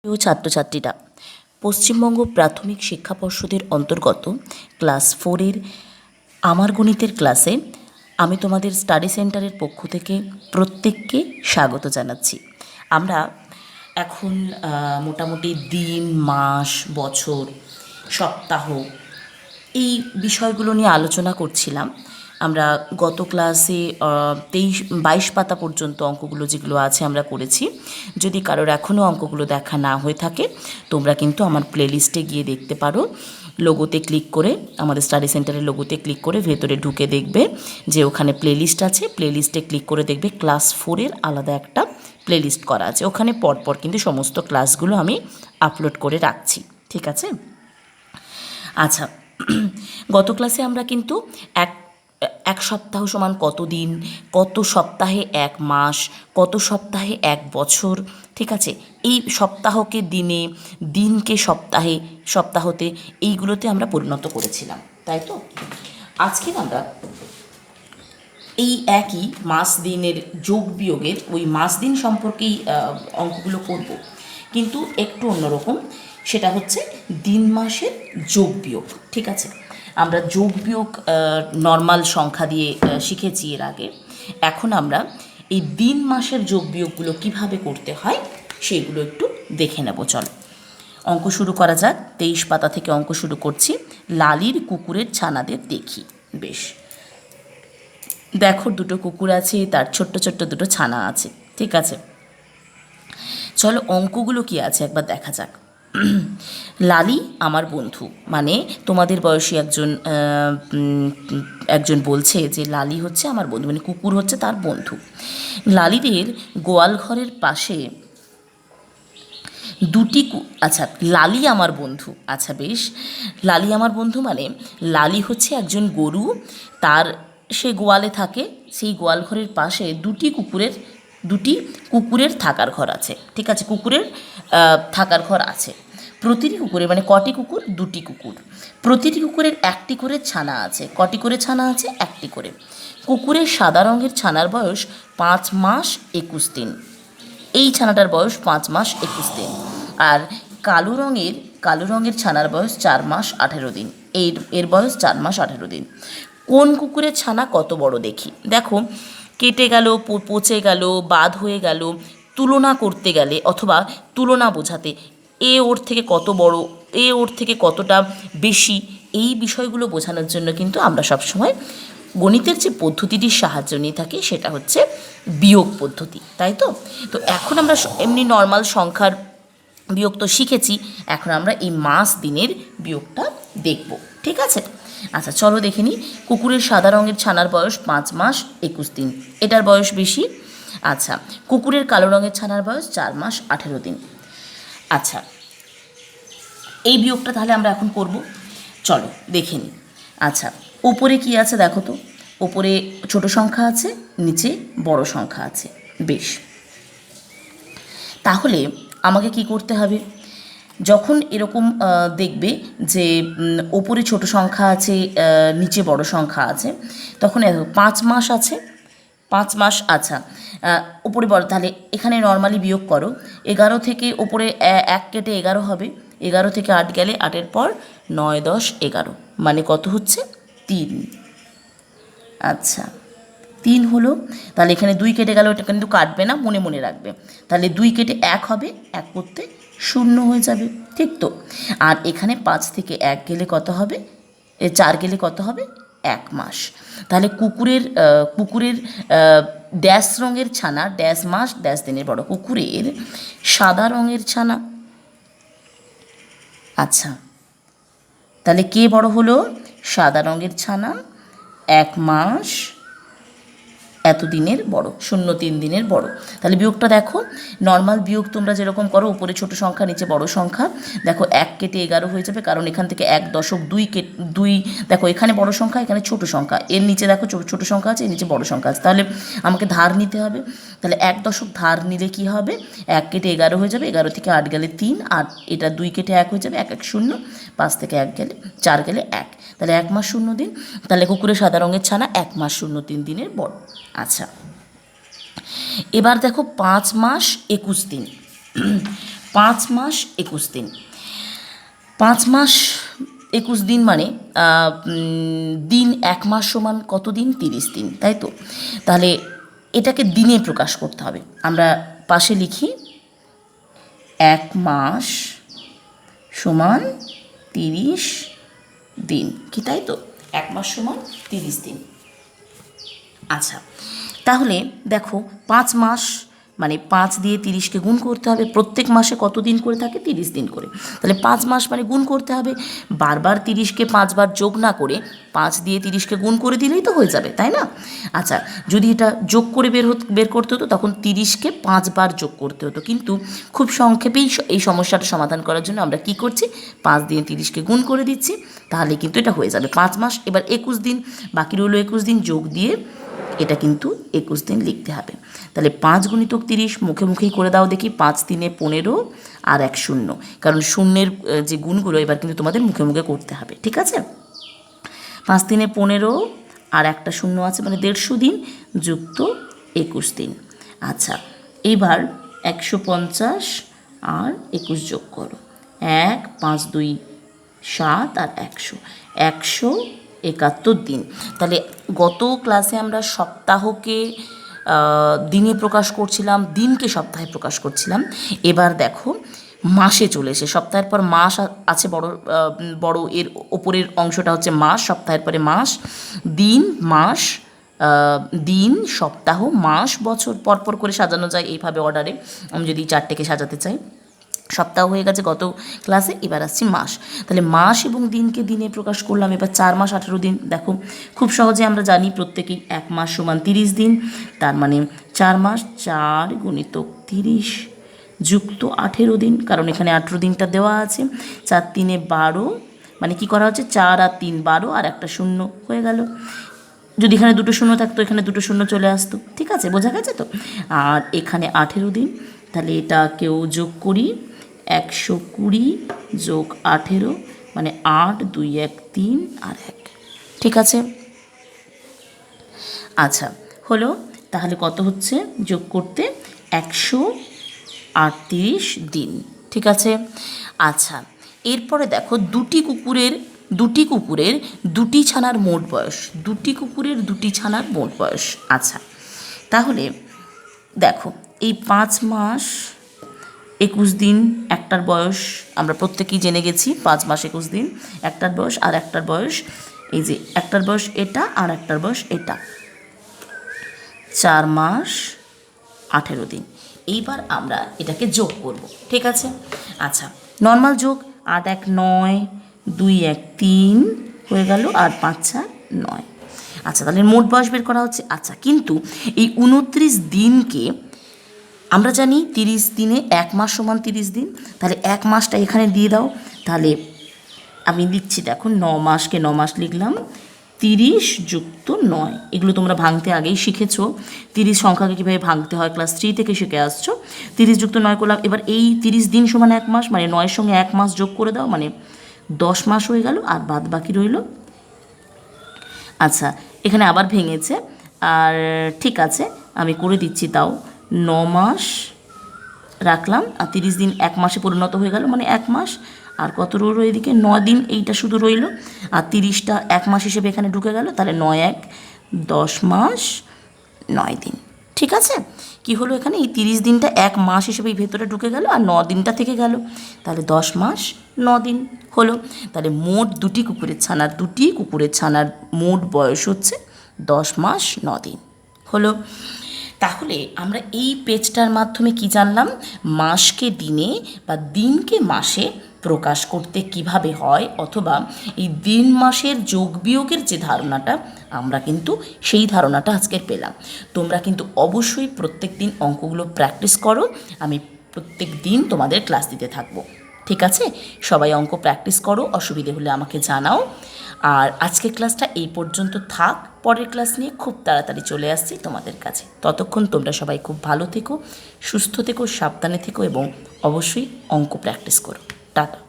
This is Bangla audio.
প্রিয় ছাত্রছাত্রীরা, পশ্চিমবঙ্গ প্রাথমিক শিক্ষা পর্ষদের অন্তর্গত ক্লাস 4-এর আমার গণিতের ক্লাসে আমি তোমাদের স্টাডি সেন্টারের পক্ষ থেকে প্রত্যেককে স্বাগত জানাচ্ছি। আমরা এখন মোটামুটি দিন, মাস, বছর, সপ্তাহ এই বিষয়গুলো নিয়ে আলোচনা করছিলাম। আমরা গত ক্লাসে 22 পাতা পর্যন্ত অঙ্কগুলো যেগুলো আছে আমরা করেছি। যদি কারোর এখনও অঙ্কগুলো দেখা না হয়ে থাকে, তোমরা কিন্তু আমার প্লেলিস্টে গিয়ে দেখতে পারো। লোগোতে ক্লিক করে, আমাদের স্টাডি সেন্টারের লোগোতে ক্লিক করে ভেতরে ঢুকে দেখবে যে ওখানে প্লেলিস্ট আছে। প্লেলিস্টে ক্লিক করে দেখবে ক্লাস 4-এর আলাদা একটা প্লেলিস্ট করা আছে। ওখানে পরপর কিন্তু সমস্ত ক্লাসগুলো আমি আপলোড করে রাখছি, ঠিক আছে? আচ্ছা, গত ক্লাসে আমরা কিন্তু এক সপ্তাহ সমান কত দিন, কত সপ্তাহে এক মাস, কত সপ্তাহে এক বছর, ঠিক আছে, এই সপ্তাহকে দিনে, দিনকে সপ্তাহে, সপ্তাহতে, এইগুলোতে আমরা পরিণত করেছিলাম, তাই তো? আজকে আমরা এই একই মাস দিনের যোগ বিয়োগের ওই মাস দিন সম্পর্কেই অঙ্কগুলো করব, কিন্তু একটু অন্যরকম। সেটা হচ্ছে দিন মাসের যোগ বিয়োগ, ঠিক আছে? আমরা যোগ বিয়োগ নর্মাল সংখ্যা দিয়ে শিখেছি এর আগে। এখন আমরা এই দিন মাসের যোগ বিয়োগগুলো কীভাবে করতে হয় সেইগুলো একটু দেখে নেব। চল, অঙ্ক শুরু করা যাক। 23 পাতা থেকে অঙ্ক শুরু করছি। লালির কুকুরের ছানাদের দেখি। বেশ, দেখো দুটো কুকুর আছে, তার ছোট্ট ছোট্ট দুটো ছানা আছে, ঠিক আছে? চলো অঙ্কগুলো কি আছে একবার দেখা যাক। লালি আমার বন্ধু, মানে তোমাদের বয়সী একজন বলছে যে লালি হচ্ছে আমার বন্ধু, মানে কুকুর হচ্ছে তার বন্ধু। লালিদের গোয়াল ঘরের পাশে দুটি আচ্ছা, লালি আমার বন্ধু, আচ্ছা বেশ। লালি আমার বন্ধু মানে লালি হচ্ছে একজন গরু, তার সে গোয়ালে থাকে। সেই গোয়াল ঘরের পাশে দুটি কুকুরের থাকার ঘর আছে, ঠিক আছে? কুকুরের থাকার ঘর আছে। প্রতিটি কুকুরের, মানে কটি কুকুর? দুটি কুকুর। প্রতিটি কুকুরের একটি করে ছানা আছে। কটি করে ছানা আছে? একটি করে। কুকুরের সাদা রঙের ছানার বয়স 5 মাস 21 দিন। এই ছানাটার বয়স 5 মাস 21 দিন। আর কালো রঙের ছানার বয়স 4 মাস 18 দিন। এর বয়স 4 মাস 18 দিন। কোন কুকুরের ছানা কত বড় দেখি? দেখো, কেটে গেল, পচে গেল, বাদ হয়ে গেল, তুলনা করতে গেলে অথবা তুলনা বোঝাতে এ ওর থেকে কত বড়, এ ওর থেকে কতটা বেশি, এই বিষয়গুলো বোঝানোর জন্য কিন্তু আমরা সবসময় গণিতের যে পদ্ধতিটির সাহায্য নিয়ে থাকি সেটা হচ্ছে বিয়োগ পদ্ধতি, তাই তো? তো এখন আমরা এমনি নর্মাল সংখ্যার বিয়োগ তো শিখেছি, এখন আমরা এই মাস দিনের বিয়োগটা দেখব, ঠিক আছে? আচ্ছা চলো দেখে নিই। কুকুরের সাদা রঙের ছানার বয়স 5 মাস 21 দিন, এটার বয়স বেশি। আচ্ছা, কুকুরের কালো রঙের ছানার বয়স 4 মাস 18 দিন। আচ্ছা, এই বিয়োগটা তাহলে আমরা এখন করব, চলো দেখে নিই। আচ্ছা, ওপরে কি আছে দেখো তো? ওপরে ছোট সংখ্যা আছে, নিচে বড় সংখ্যা আছে। বেশ, তাহলে আমাকে কি করতে হবে? যখন এরকম দেখবে যে ওপরে ছোট সংখ্যা আছে, নিচে বড় সংখ্যা আছে, তখন 5 মাস আছে, 5 মাস। আচ্ছা, ওপরে বড়, তাহলে এখানে নর্মালি বিয়োগ করো। 11 থেকে ওপরে 1 কেটে 11 হবে। 11 থেকে 8 গেলে 8-এর পর 9, 10, 11, মানে কত হচ্ছে? 3। আচ্ছা, 3 হলো। তাহলে এখানে 2 কেটে গেল, এটা কিন্তু কাটবে না, মনে মনে রাখবে। তাহলে 2 কেটে 1 হবে, 1 করতে 0 হয়ে যাবে, ঠিক তো? আর এখানে 5 থেকে 1 গেলে কত হবে? 4 গেলে কত হবে? 1 মাস। তাহলে কুকুরের ড্যাশ রঙের ছানা, ড্যাশ মাস ড্যাশ দিনের বড়। কুকুরের সাদা রঙের ছানা, আচ্ছা, তাহলে কে বড় হলো? সাদা রঙের ছানা 1 মাস এত দিনের বড়, 0.3 দিনের বড়। তাহলে বিয়োগটা দেখো, নর্মাল বিয়োগ তোমরা যেরকম করো, উপরে ছোট সংখ্যা নিচে বড় সংখ্যা, দেখো 1 কেটে 11 হয়ে যাবে, কারণ এখান থেকে 1.2 দেখো এখানে বড় সংখ্যা, এখানে ছোট সংখ্যা, এর নিচে দেখো ছোট সংখ্যা আছে, এর নিচে বড় সংখ্যা আছে। তাহলে আমাকে ধার নিতে হবে। তাহলে 1 দশক ধার নিলে কি হবে? 1 কেটে 11 হয়ে যাবে, 11 থেকে 8 গেলে 3, আর এটা 2 কেটে 1 হয়ে যাবে, 1 1 0, 5 থেকে 1 গেলে 4 গেলে 1, তাহলে 1 মাস 0 দিন। তাহলে কুকুরের সাদা রঙের ছানা 1 মাস 0.3 দিনের বড়। আচ্ছা, এবার দেখো 5 মাস 21 দিন। 5 মাস 21 দিন। 5 মাস 21 দিন মানে দিন 1 মাস সমান কত দিন? 30 দিন, তাই তো? তাহলে এটাকে দিনে প্রকাশ করতে হবে। আমরা পাশে লিখি 1 মাস সমান 30 দিন, কি তাই তো? 1 মাস সমান 30 দিন। আচ্ছা, তাহলে দেখো 5 মাস মানে 5 দিয়ে 30কে গুণ করতে হবে। প্রত্যেক মাসে কত দিন করে থাকে? 30 দিন করে। তাহলে 5 মাস মানে গুণ করতে হবে। বারবার 30কে 5 বার যোগ না করে 5 দিয়ে 30কে গুণ করে দিলেই তো হয়ে যাবে, তাই না? আচ্ছা, যদি এটা যোগ করে বের করতে হতো তখন 30কে 5 বার যোগ করতে হতো, কিন্তু খুব সংক্ষেপেই এই সমস্যাটা সমাধান করার জন্য আমরা কি করছি? 5 দিয়ে 30কে গুণ করে দিচ্ছি, তাহলে কিন্তু এটা হয়ে যাবে 5 মাস। এবার 21 দিন বাকি রইল, 21 দিন যোগ দিয়ে এটা কিন্তু 21 দিন লিখতে হবে। তাহলে 5 গুণিতক 30 মুখে মুখেই করে দাও দেখি। 5 তিনে 15 আর 1 শূন্য, কারণ শূন্যের যে গুণগুলো এবার কিন্তু তোমাদের মুখে মুখে করতে হবে, ঠিক আছে? 5 তিনে 15 আর একটা শূন্য আছে মানে 150 দিন যুক্ত 21 দিন। আচ্ছা, এবার 150 আর 21 যোগ করো। 1 5 2 7 আর 171 দিন। তাহলে গত ক্লাসে আমরা সপ্তাহকে দিনে প্রকাশ করছিলাম, দিনকে সপ্তাহে প্রকাশ করছিলাম। এবার দেখো মাসে চলে এসে, সপ্তাহের পর মাস আছে, বড় এর ওপরের অংশটা হচ্ছে মাস, সপ্তাহের পরে মাস, দিন, মাস, দিন, সপ্তাহ, মাস, বছর পরপর করে সাজানো যায় এইভাবে অর্ডারে। আমি যদি 4টেকে সাজাতে চাই, সপ্তাহ হয়ে গেছে গত ক্লাসে, এবার আসছি মাস। তাহলে মাস এবং দিনকে দিনে প্রকাশ করলাম। এবার 4 মাস 18 দিন। দেখো খুব সহজে আমরা জানি প্রত্যেকেই 1 মাস সমান 30 দিন, তার মানে 4 মাস 4 গুণিতক 30 যুক্ত 18 দিন, কারণ এখানে 18 দিনটা দেওয়া আছে। 4 তিনে 12 মানে কি করা হচ্ছে? 4 আর 3 12 আর একটা শূন্য হয়ে গেল। যদি এখানে দুটো শূন্য থাকতো এখানে দুটো শূন্য চলে আসতো, ঠিক আছে? বোঝা গেছে তো? আর এখানে 18 দিন, তাহলে এটাকেও যোগ করি। 120 যোগ 18 মানে 8 2 1 3 আর 1, ঠিক আছে? আচ্ছা, হলো। তাহলে কত হচ্ছে যোগ করতে? 138 দিন, ঠিক আছে? আচ্ছা, এরপরে দেখো দুটি কুকুরের দুটি ছানার মোট বয়স। দুটি কুকুরের দুটি ছানার মোট বয়স। আচ্ছা, তাহলে দেখো এই 5 মাস 21 দিন একটার বয়স আমরা প্রত্যেকেই জেনে গেছি। 5 মাস 21 দিন একটার বয়স, আর একটার বয়স এই যে একটার বয়স এটা আর একটার বয়স এটা। 4 মাস 18 দিন। এইবার আমরা এটাকে যোগ করব, ঠিক আছে? আচ্ছা, নর্মাল যোগ। 8 1 9 2 1 3 হয়ে গেল, আর 5 4 9। আচ্ছা, তাহলে মোট বয়স বের করা হচ্ছে। আচ্ছা, কিন্তু এই 29 দিনকে আমরা জানি 30 দিনে 1 মাস সমান 30 দিন। তাহলে 1 মাসটা এখানে দিয়ে দাও। তাহলে আমি লিখছি, দেখো 9 মাসকে 9 মাস লিখলাম। 30 যুক্ত 9, এগুলো তোমরা ভাঙতে আগেই শিখেছো। 30 সংখ্যাকে কীভাবে ভাঙতে হয় ক্লাস 3 থেকে শিখে আসছো। 30 যুক্ত 9 করলাম। এবার এই 30 দিন সমান 1 মাস, মানে 9-এর সঙ্গে 1 মাস যোগ করে দাও, মানে 10 মাস হয়ে গেল, আর বাদ বাকি রইল। আচ্ছা, এখানে আবার ভেঙেছে, আর ঠিক আছে আমি করে দিচ্ছি। তাও 9 মাস রাখলাম, আর 30 দিন 1 মাসে পরিণত হয়ে গেল, মানে 1 মাস। আর কত রইল এদিকে? 9 দিন, এইটা শুধু রইল, আর 30টা 1 মাস হিসেবে এখানে ঢুকে গেল। তাহলে 9 1 10 মাস 9 দিন, ঠিক আছে? কি হলো এখানে? এই 30 দিনটা 1 মাস হিসেবে এই ভেতরে ঢুকে গেল, আর 9 দিনটা থেকে গেল, তাহলে 10 মাস 9 দিন হলো। তাহলে মোট দুটি কুকুরের ছানার মোট বয়স হচ্ছে 10 মাস 9 দিন হলো। তাহলে আমরা এই পেজটার মাধ্যমে কি জানলাম? মাসকে দিনে বা দিনকে মাসে প্রকাশ করতে কিভাবে হয়, অথবা এই দিন মাসের যোগ বিয়োগের যে ধারণাটা, আমরা কিন্তু সেই ধারণাটা আজকের পেলাম। তোমরা কিন্তু অবশ্যই প্রত্যেক দিন অঙ্কগুলো প্র্যাকটিস করো। আমি প্রত্যেক দিন তোমাদের ক্লাস দিতে থাকবো, ঠিক আছে? সবাই অঙ্ক প্র্যাকটিস করো, অসুবিধে হলে আমাকে জানাও। আর আজকের ক্লাসটা এই পর্যন্ত থাক, পরের ক্লাস নিয়ে খুব তাড়াতাড়ি চলে আসছি তোমাদের কাছে। ততক্ষণ তোমরা সবাই খুব ভালো থেকো, সুস্থ থেকো, সাবধানে থেকো, এবং অবশ্যই অঙ্ক প্র্যাকটিস করো। টাটা।